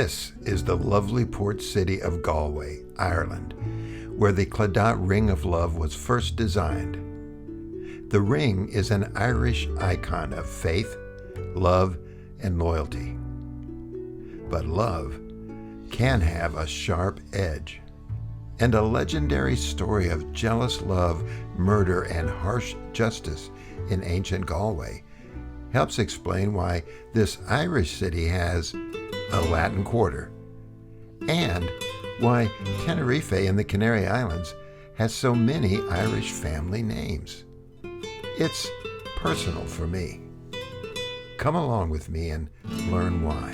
This is the lovely port city of Galway, Ireland, where the Clodagh Ring of Love was first designed. The ring is an Irish icon of faith, love, and loyalty. But love can have a sharp edge, and a legendary story of jealous love, murder, and harsh justice in ancient Galway helps explain why this Irish city has a Latin Quarter, and why Tenerife in the Canary Islands has so many Irish family names. It's personal for me. Come along with me and learn why.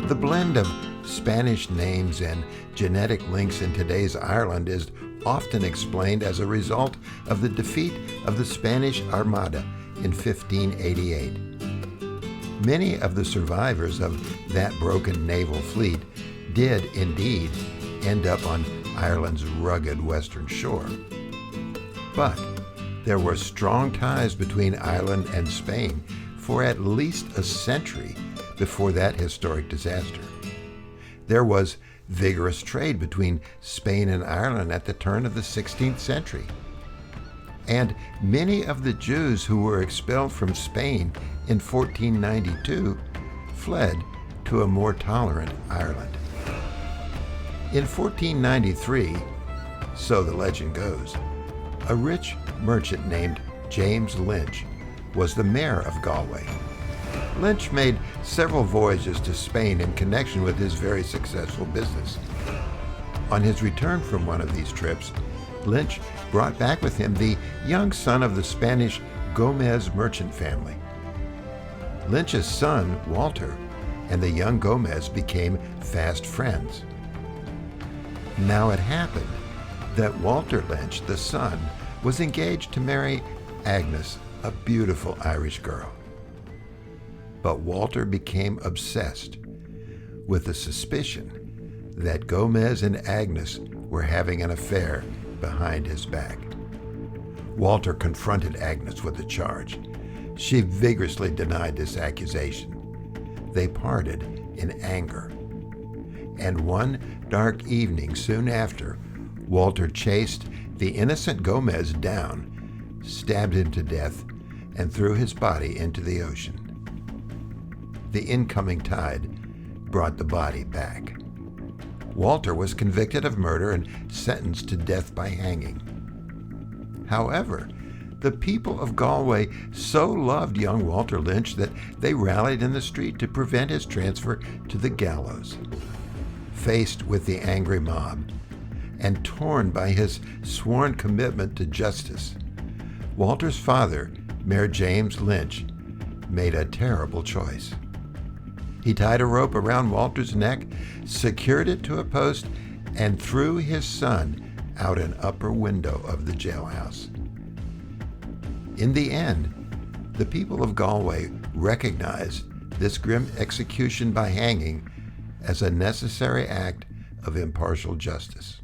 The blend of Spanish names and genetic links in today's Ireland is often explained as a result of the defeat of the Spanish Armada in 1588. Many of the survivors of that broken naval fleet did indeed end up on Ireland's rugged western shore. But there were strong ties between Ireland and Spain for at least a century before that historic disaster. There was vigorous trade between Spain and Ireland at the turn of the 16th century. And many of the Jews who were expelled from Spain in 1492 fled to a more tolerant Ireland. In 1493, so the legend goes, a rich merchant named James Lynch was the mayor of Galway. Lynch made several voyages to Spain in connection with his very successful business. On his return from one of these trips, Lynch brought back with him the young son of the Spanish Gomez merchant family. Lynch's son, Walter, and the young Gomez became fast friends. Now it happened that Walter Lynch, the son, was engaged to marry Agnes, a beautiful Irish girl. But Walter became obsessed with the suspicion that Gomez and Agnes were having an affair behind his back. Walter confronted Agnes with the charge. She vigorously denied this accusation. They parted in anger. And one dark evening soon after, Walter chased the innocent Gomez down, stabbed him to death, and threw his body into the ocean. The incoming tide brought the body back. Walter was convicted of murder and sentenced to death by hanging. However, the people of Galway so loved young Walter Lynch that they rallied in the street to prevent his transfer to the gallows. Faced with the angry mob and torn by his sworn commitment to justice, Walter's father, Mayor James Lynch, made a terrible choice. He tied a rope around Walter's neck, secured it to a post, and threw his son out an upper window of the jailhouse. In the end, the people of Galway recognized this grim execution by hanging as a necessary act of impartial justice.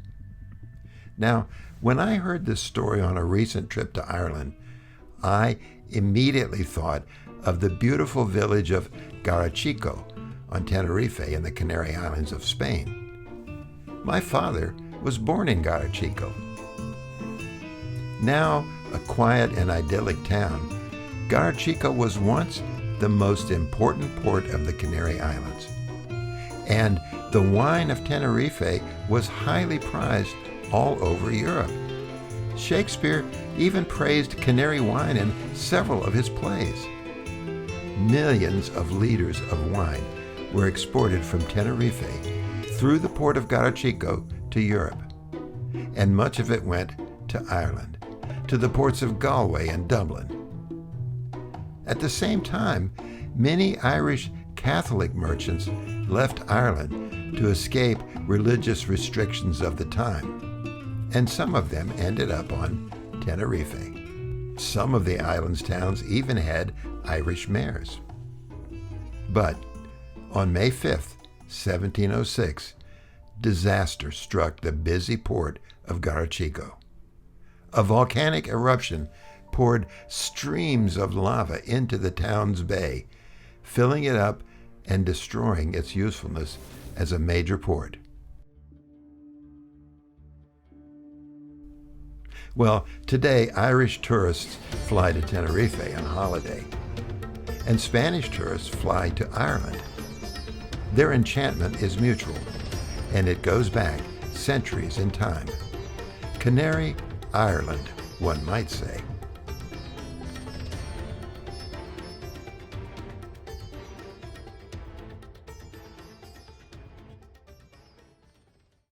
Now, when I heard this story on a recent trip to Ireland, I immediately thought of the beautiful village of Garachico on Tenerife in the Canary Islands of Spain. My father was born in Garachico. Now a quiet and idyllic town, Garachico was once the most important port of the Canary Islands. And the wine of Tenerife was highly prized all over Europe. Shakespeare even praised Canary wine in several of his plays. Millions of liters of wine were exported from Tenerife through the port of Garachico to Europe, and much of it went to Ireland, to the ports of Galway and Dublin. At the same time, many Irish Catholic merchants left Ireland to escape religious restrictions of the time, and some of them ended up on Tenerife. Some of the island's towns even had Irish mayors. But on May 5th, 1706, disaster struck the busy port of Garachico. A volcanic eruption poured streams of lava into the town's bay, filling it up and destroying its usefulness as a major port. Well, today Irish tourists fly to Tenerife on holiday, and Spanish tourists fly to Ireland. Their enchantment is mutual, and it goes back centuries in time. Canary Ireland, one might say.